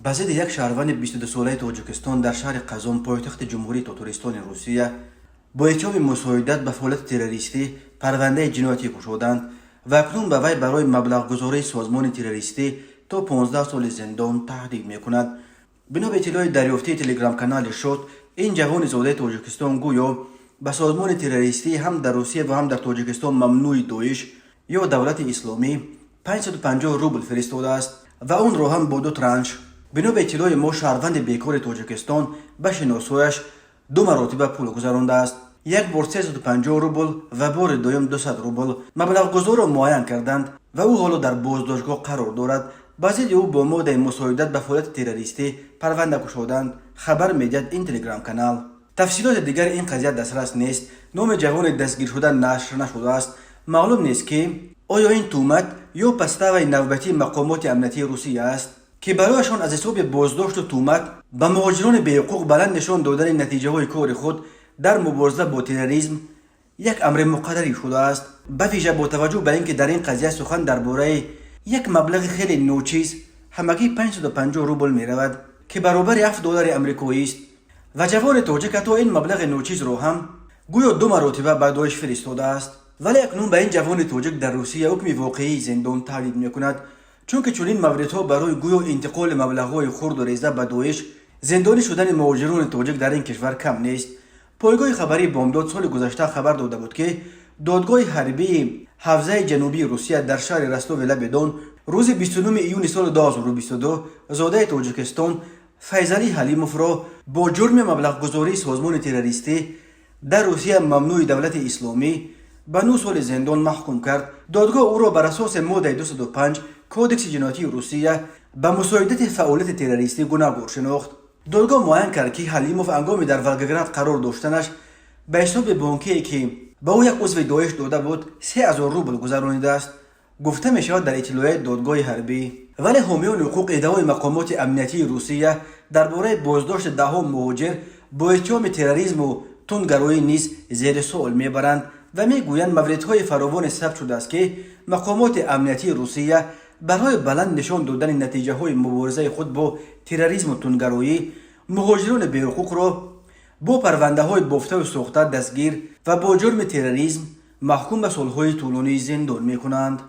با ضد یک شهروند 22 ساله تاجیکستان در شهر قزان پایتخت جمهوری تاتارستان روسیه با اتهام مساعدت به فعالیت تروریستی پرونده جنایتی گشودند و اکنون به وی برای مبلغ گذاری سازمان تروریستی تا 15 سال زندان تهدید میکند. بنا به اطلاع دریافتی تلگرام کانال شد، این جوان زاده تاجیکستان گویا به سازمان تروریستی هم در روسیه و هم در تاجیکستان ممنوع داعش یا دولت اسلامی 550 روبل فرستاده است و اون را هم با 2 ترانش. بنا به اطلاع ما شهروند بیکار تاجیکستان به شناسایش 2 مراتبه پول گذرانده است. یک بار 350 روبل و بار دوم 200 روبل مبلغ گذار را معین کردند و او حالا در بازداشتگاه قرار دارد. بعضی او با ماده مساعدت به فعالیت تروریستی پرونده گشودند. خبر میدهد این تلگرام کانال. تفصیلات دیگر این قضیه دسترس نیست. نام جوان دستگیر شده نشر نشده است. معلوم نیست که آیا این تهمت یا پستاوی نوبتی مقامات امنیتی روسیه است که برایشان از حساب بازداشت و تهمت به مهاجران بی‌حقوق بلند نشان دادن نتیجه های کار خود در مبارزه با تروریسم یک امر مقدری شده است. به ویژه با توجه به اینکه در این قضیه سخن درباره یک مبلغ خیلی نوچیز همگی 550 روبل می رود که برابر 7 دلار آمریکایی است و جوان تاجیک تا این مبلغ نوچیز رو هم گویا 2 مرتبه به داعش فرستاده است. ولی اکنون به این جوان تاجیک در روسیه حکم واقعی زندان تعلیم میکند، چون که چنین موردها برای گویا انتقال مبلغ‌های خرد و ریزه به داعش زندانی شدن مهاجران تاجیک در این کشور کم نیست. پایگاه خبری بامداد سال گذشته خبر داده بود که دادگاه حربی حوزه جنوبی روسیه در شهر رستو لب دون روز 29 ایون سال 2022 زاده تاجیکستان فیضلی حلیموف را با جرم مبلغ گذاری سازمان تروریستی در روسیه ممنوع دولت اسلامی به 9 سال زندان محکوم کرد. دادگاه او را بر اساس ماده 205 کودکس جنایتی روسیه به مساعدت فعالیت تروریستی گناهکار شناخت. دادگاه معین کرد که حلیموف هنگام در ولگراد قرار داشتنش به حساب بانکی که به او یک عضو داعش داده بود 3000 روبل گذرانیده است، گفته می شود در اطلاع دادگاه حربی. ولی حامیان حقوق ادعای مقامات امنیتی روسیه درباره بازداشت دهها مهاجر با اتهام تروریسم و تندگرایی نیز زیر سوال میبرند و میگویند موردهای فراوان ثبت شده است که مقامات امنیتی روسیه برای بلند نشان دادن نتیجه های مبارزه خود با تروریسم و تندگرایی مهاجران بی‌حقوق را با پرونده های بافته و سوخته دستگیر و با جرم تروریسم محکوم به سالهای طولانی زندان میکنند.